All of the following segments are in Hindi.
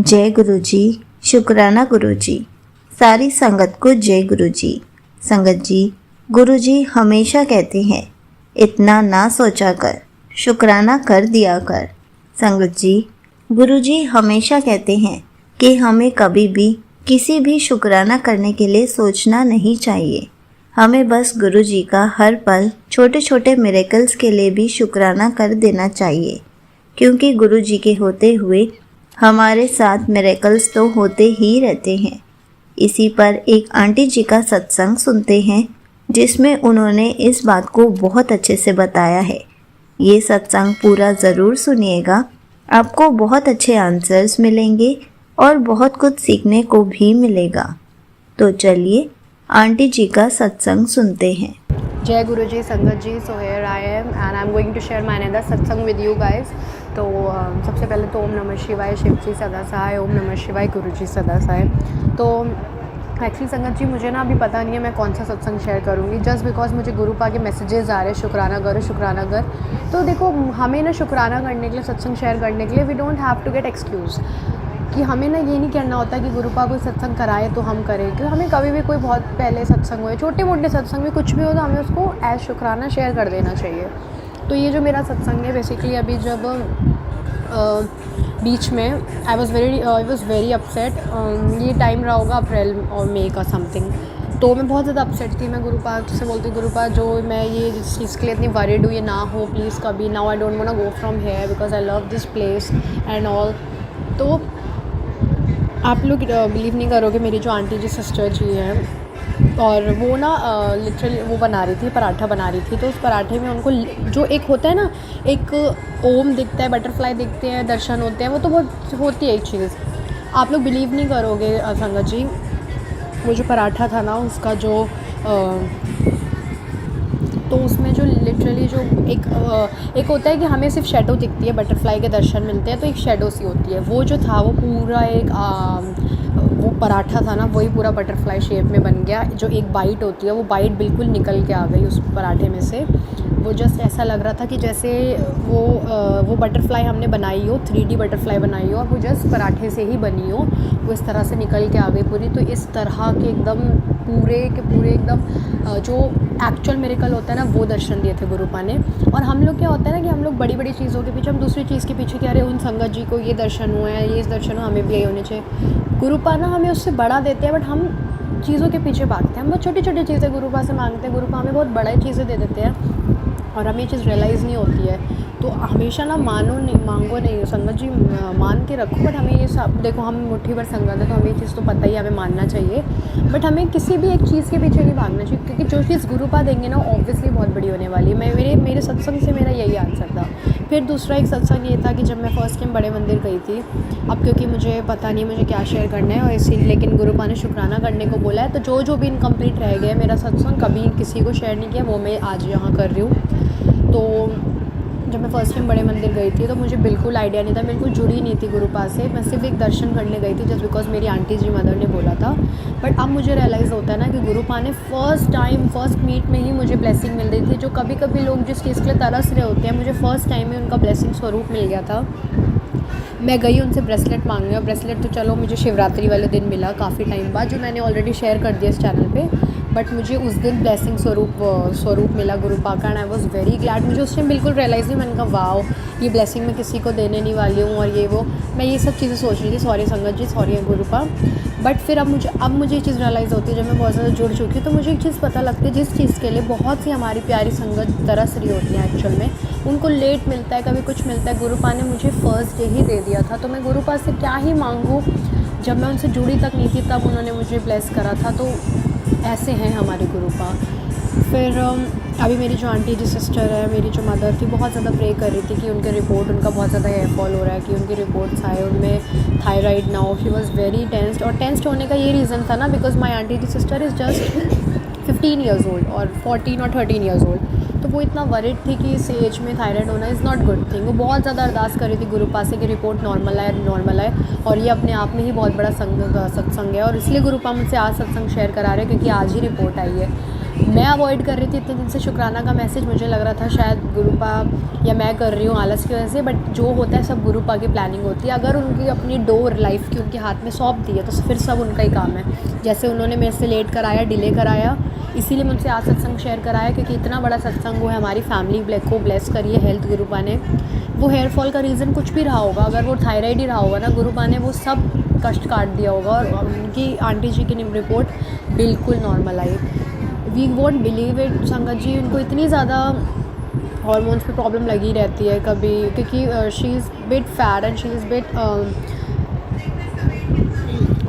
जय गुरु जी। शुक्राना गुरु जी। सारी संगत को जय गुरु जी। संगत जी, गुरु जी हमेशा कहते हैं, इतना ना सोचा कर, शुक्राना कर दिया कर। संगत जी, गुरु जी हमेशा कहते हैं कि हमें कभी भी किसी भी शुक्राना करने के लिए सोचना नहीं चाहिए। हमें बस गुरु जी का हर पल छोटे छोटे मिरेकल्स के लिए भी शुक्राना कर देना चाहिए, क्योंकि गुरु जी के होते हुए हमारे साथ मिरेकल्स तो होते ही रहते हैं। इसी पर एक आंटी जी का सत्संग सुनते हैं, जिसमें उन्होंने इस बात को बहुत अच्छे से बताया है। ये सत्संग पूरा ज़रूर सुनिएगा, आपको बहुत अच्छे आंसर्स मिलेंगे और बहुत कुछ सीखने को भी मिलेगा। तो चलिए आंटी जी का सत्संग सुनते हैं। जय गुरु जी, संगत जी। So here I am and I am going to share my another satsang with you guys. तो सबसे पहले तो ओम नमः शिवाय, शिव जी सदा सहाय, ओम नमः शिवाय, गुरु जी सदा सहाय। तो एक्चुअली संगत जी, मुझे ना अभी पता नहीं है मैं कौन सा सत्संग शेयर करूँगी, जस्ट बिकॉज मुझे गुरु पा के मैसेजेस आ रहे हैं शुक्राना करो शुक्राना कर। तो देखो, हमें ना शुक्राना करने के लिए, सत्संग शेयर करने के लिए we don't have to get excuse कि हमें ना ये नहीं कहना होता कि गुरुपा कोई सत्संग कराए तो हम करें, क्योंकि हमें कभी भी कोई बहुत पहले सत्संग हुए, छोटे मोटे सत्संग में कुछ भी हो तो हमें उसको एज शुक्राना शेयर कर देना चाहिए। तो ये जो मेरा सत्संग है, बेसिकली अभी जब बीच में आई वॉज़ वेरी अपसेट, ये टाइम रहा होगा अप्रैल और मई का समथिंग। तो मैं बहुत ज़्यादा अपसेट थी। मैं गुरुपा से बोलती, गुरुपा जो मैं ये जिस चीज़ के लिए इतनी वरीड हूँ ये ना हो प्लीज़ कभी। Now I don't want to go from here because I love this place and all. तो आप लोग बिलीव नहीं करोगे, मेरी जो आंटी जी सिस्टर जी हैं, और वो ना लिटरली वो बना रही थी, पराठा बना रही थी। तो उस पराठे में उनको जो एक होता है ना, एक ओम दिखता है, बटरफ्लाई दिखते हैं, दर्शन होते हैं, वो तो बहुत होती है एक चीज़। आप लोग बिलीव नहीं करोगे संगत जी, वो जो पराठा था ना उसका जो तो उसमें जो लिटरली जो एक होता है कि हमें सिर्फ शेडो दिखती है, बटरफ्लाई के दर्शन मिलते हैं, तो एक शेडो सी होती है। वो जो था वो पूरा एक वो पराठा था ना, वही पूरा बटरफ्लाई शेप में बन गया। जो एक बाइट होती है, वो बाइट बिल्कुल निकल के आ गई उस पराठे में से। वो जस्ट ऐसा लग रहा था कि जैसे वो बटरफ्लाई हमने बनाई हो, 3D बटरफ्लाई बनाई हो, और वो जस्ट पराठे से ही बनी हो, वो इस तरह से निकल के आ गई पूरी। तो इस तरह के एकदम पूरे के पूरे एकदम जो एक्चुअल मिरेकल होता है ना, वो दर्शन दिए थे गुरुपा ने। और हम लोग क्या होता है ना कि हम लोग बड़ी बड़ी चीज़ों के पीछे, हम दूसरी चीज़ के पीछे, कि अरे उन संगत जी को ये दर्शन हुआ है, ये दर्शन हुआ, हमें भी यही होने चाहिए। गुरुपा ना हमें उससे बड़ा देते हैं, बट हम चीज़ों के पीछे भागते हैं। हम बहुत छोटी छोटी चीज़ें गुरुपा से मांगते हैं, गुरुपा हमें बहुत बड़ा चीज़ें दे देते हैं और हमें ये चीज़ रियलाइज़ नहीं होती है। तो हमेशा ना मांगो नहीं संगत जी, मान के रखो। बट हमें ये सब, देखो हम मुट्ठी भर संगत है तो हमें ये चीज़ तो पता ही है, हमें मानना चाहिए, बट हमें किसी भी एक चीज़ के पीछे नहीं भागना चाहिए, क्योंकि जो चीज़ गुरुपा देंगे ना ऑब्वियसली बहुत बड़ी होने वाली है। मेरे सत्संग से मेरा यही आंसर था। फिर दूसरा एक सत्संग ये था कि जब मैं फ़र्स्ट टाइम बड़े मंदिर गई थी, अब क्योंकि मुझे पता नहीं मुझे क्या शेयर करना है और इसीलिए, लेकिन गुरुपा ने शुक्राना करने को बोला है, तो जो भी इनकम्प्लीट रह गया मेरा सत्संग, कभी किसी को शेयर नहीं किया, वो मैं आज यहाँ कर रही हूँ। तो जब मैं फ़र्स्ट टाइम बड़े मंदिर गई थी तो मुझे बिल्कुल आइडिया नहीं था, बिल्कुल जुड़ी नहीं थी गुरुपा से। मैं सिर्फ एक दर्शन करने गई थी जस्ट बिकॉज मेरी आंटी जी मदर ने बोला था। बट अब मुझे रियलाइज़ होता है ना कि गुरुपा ने फर्स्ट मीट में ही मुझे ब्लेसिंग मिल रही थी। जो कभी कभी लोग जिस चीज़ के लिए तरस रहे होते हैं, मुझे फ़र्स्ट टाइम में उनका ब्लेसिंग स्वरूप मिल गया था। मैं गई उनसे ब्रेसलेट मांगने, और ब्रेसलेट तो चलो मुझे शिवरात्रि वाले दिन मिला काफ़ी टाइम बाद, जो मैंने ऑलरेडी शेयर कर दिया इस चैनल पे। बट मुझे उस दिन ब्लेसिंग स्वरूप मिला गुरुपा का, and I was very glad. मुझे उस टाइम बिल्कुल रियलाइज़ नहीं, मैंने कहा वाओ ये ब्लेसिंग मैं किसी को देने नहीं वाली हूँ, और ये वो मैं ये सब चीज़ें सोच रही थी। सॉरी संगत जी, सॉरी गुरुपा। बट फिर अब मुझे ये चीज़ रियलाइज़ होती है, जब मैं बहुत ज़्यादा जुड़ चुकी हूँ, तो मुझे एक चीज़ पता लगती है, जिस चीज़ के लिए बहुत सी हमारी प्यारी संगत तरस रही होती है एक्चुअल में, उनको लेट मिलता है, कभी कुछ मिलता है। गुरुपा ने मुझे फर्स्ट डे ही दे दिया था, तो मैं गुरुपा से क्या ही मांगूँ। जब मैं उनसे जुड़ी तक नहीं थी तब उन्होंने मुझे ब्लेस करा था। तो ऐसे हैं हमारे गुरुपा। फिर अभी मेरी जो आंटी जी सिस्टर है, मेरी जो मदर थी, बहुत ज़्यादा प्रे कर रही थी कि उनके रिपोर्ट, उनका बहुत ज़्यादा हेयर फॉल हो रहा है, कि उनके रिपोर्ट्स आए, उनमें थायराइड ना हो। शी वॉज़ वेरी टेंस्ड, और टेंस्ड होने का ये रीज़न था ना, because my aunty ji sister is just 15 years old और 14 और 13 ईयर्स ओल्ड। तो वो इतना वरिड थी कि इस एज में थायराइड होना इज़ नॉट गुड थिंग। वो बहुत ज़्यादा अरदास कर रही थी गुरुपा से कि रिपोर्ट नॉर्मल आए, और ये अपने आप में ही बहुत बड़ा सत्संग है। और इसलिए गुरुपा मुझसे आज सत्संग शेयर करा रहे हैं, क्योंकि आज ही रिपोर्ट आई है। मैं अवॉइड कर रही थी इतने दिन से शुक्राना का मैसेज। मुझे लग रहा था शायद गुरुपा या मैं कर रही हूँ आलस की वजह से, बट जो होता है सब गुरुपा की प्लानिंग होती है। अगर उनकी अपनी डोर लाइफ की उनके हाथ में सौंप दी है तो फिर सब उनका ही काम है। जैसे उन्होंने मेरे से लेट कराया, डिले कराया, इसीलिए मुझसे आज सत्संग शेयर कराया, क्योंकि इतना बड़ा सत्संग वो है, हमारी फैमिली को ब्लेस करिए हेल्थ गुरुपा ने। वो हेयर फॉल का रीज़न कुछ भी रहा होगा, अगर वो थायराइड ही रहा होगा ना, गुरुपा ने वो सब कष्ट काट दिया होगा और उनकी आंटी जी की रिपोर्ट बिल्कुल नॉर्मल आई। We won't believe it Sangat ji, उनको इतनी ज़्यादा हॉर्मोन्स पे प्रॉब्लम लगी रहती है कभी, क्योंकि she is bit fat and she is bit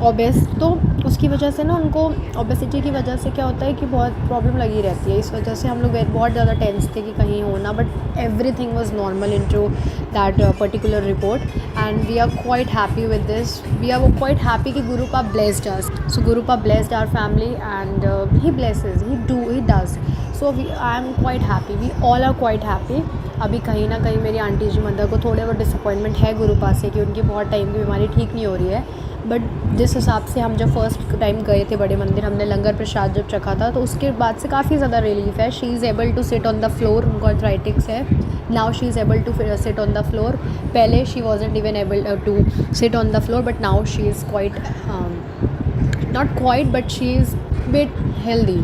obese. तो उसकी वजह से ना उनको ओबेसिटी की वजह से क्या होता है कि बहुत प्रॉब्लम लगी रहती है। इस वजह से हम लोग बहुत ज़्यादा टेंस थे कि कहीं होना, but everything was normal into that particular report and we are quite happy with this. We are quite happy कि Gurupa blessed us. So Gurupa blessed our family and he blesses, he does. So I am quite happy, we all are quite happy. अभी कहीं ना कहीं मेरी आंटी जी मदर को थोड़े बहुत डिसअपॉइंटमेंट है गुरुपा से कि उनकी बहुत टाइम की बीमारी ठीक नहीं हो रही है, बट जिस हिसाब से हम जब फर्स्ट टाइम गए थे बड़े मंदिर, हमने लंगर प्रसाद जब चखा था, तो उसके बाद से काफ़ी ज़्यादा रिलीफ है। She is able to sit on the floor, उनको आर्थराइटिक्स है, now she is able to sit on the floor. पहले she wasn't even able to sit on the floor, but now she is quite, not quite but she is bit healthy.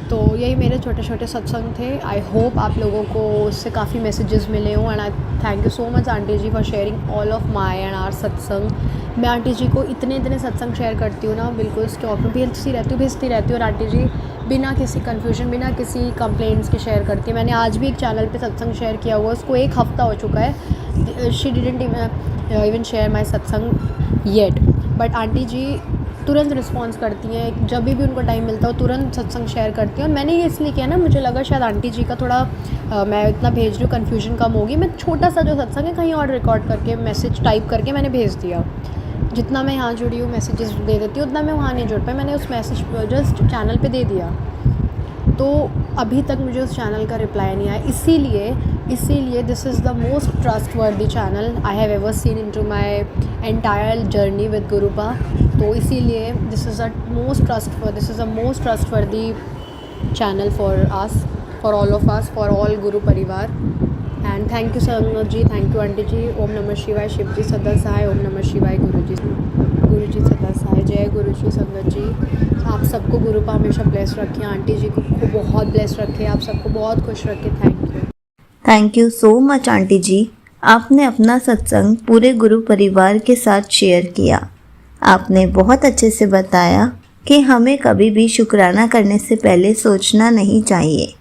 तो यही मेरे छोटे छोटे सत्संग थे। आई होप आप लोगों को उससे काफ़ी मैसेजेस मिले हों, and I thank you so much aunty ji for sharing all of my and our satsang. मैं आंटी जी को इतने सत्संग शेयर करती हूँ ना, बिल्कुल स्टॉक में भेजती रहती हूँ और आंटी जी बिना किसी कन्फ्यूजन, बिना किसी कंप्लेंट्स के शेयर करती है। मैंने आज भी एक चैनल पे सत्संग शेयर किया हुआ, उसको 1 हफ़्ता हो चुका है, she didn't even share my सत्संग येट, बट आंटी जी तुरंत रिस्पॉन्स करती हैं। जब भी उनको टाइम मिलता है तुरंत सत्संग शेयर करती हैं। और मैंने ये इसलिए किया ना, मुझे लगा शायद आंटी जी का थोड़ा मैं इतना भेज रही हूँ, कन्फ्यूजन कम होगी। मैं छोटा सा जो सत्संग है कहीं और रिकॉर्ड करके मैसेज टाइप करके मैंने भेज दिया। जितना मैं यहाँ जुड़ी हूँ मैसेजेस दे देती हूँ, उतना मैं वहाँ नहीं जुड़ पाई, मैंने उस मैसेज जस्ट चैनल पे दे दिया। तो अभी तक मुझे उस चैनल का रिप्लाई नहीं आया, इसीलिए this is the most trustworthy channel I have ever seen into my entire journey with Gurupa. तो इसीलिए this is the most trustworthy channel for us, for all of us, for all Guru Parivar. And thank you sangat ji, thank you aunty ji. ओम नमः शिवाय, शिव जी सदा सहाय। ओम नमः शिवाय, गुरु जी सदा सहाय। जय गुरु जी संगत जी। आप सबको गुरुपा हमेशा ब्लेस रखें, आंटी जी को बहुत ब्लेस रखें, आप सबको बहुत खुश रखें। Thank you so much aunty ji. आपने अपना सत्संग पूरे गुरु परिवार के साथ शेयर किया। आपने बहुत अच्छे से बताया कि हमें कभी भी शुक्राना करने से पहले सोचना नहीं चाहिए।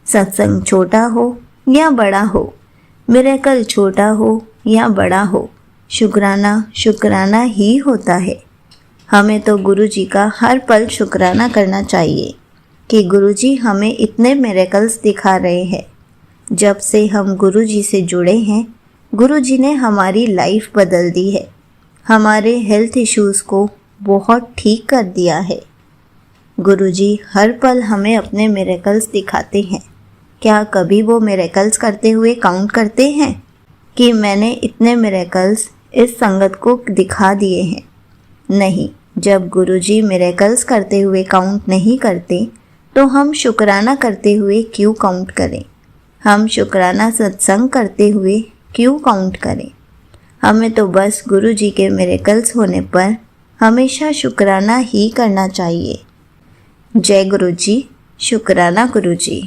सत्संग छोटा हो या बड़ा हो, मिरेकल छोटा हो या बड़ा हो, शुक्राना ही होता है। हमें तो गुरु जी का हर पल शुक्राना करना चाहिए कि गुरु जी हमें इतने मिरेकल्स दिखा रहे हैं। जब से हम गुरु जी से जुड़े हैं, गुरु जी ने हमारी लाइफ बदल दी है, हमारे हेल्थ इश्यूज़ को बहुत ठीक कर दिया है। गुरु जी हर पल हमें अपने मिरेकल्स दिखाते हैं। क्या कभी वो मिरेकल्स करते हुए काउंट करते हैं कि मैंने इतने मिरेकल्स इस संगत को दिखा दिए हैं? नहीं। जब गुरु जी मिरेकल्स करते हुए काउंट नहीं करते तो हम शुक्राना करते हुए क्यों काउंट करें? हम शुक्राना सत्संग करते हुए क्यों काउंट करें? हमें तो बस गुरु जी के मिरेकल्स होने पर हमेशा शुक्राना ही करना चाहिए। जय गुरु जी, शुक्राना गुरु जी।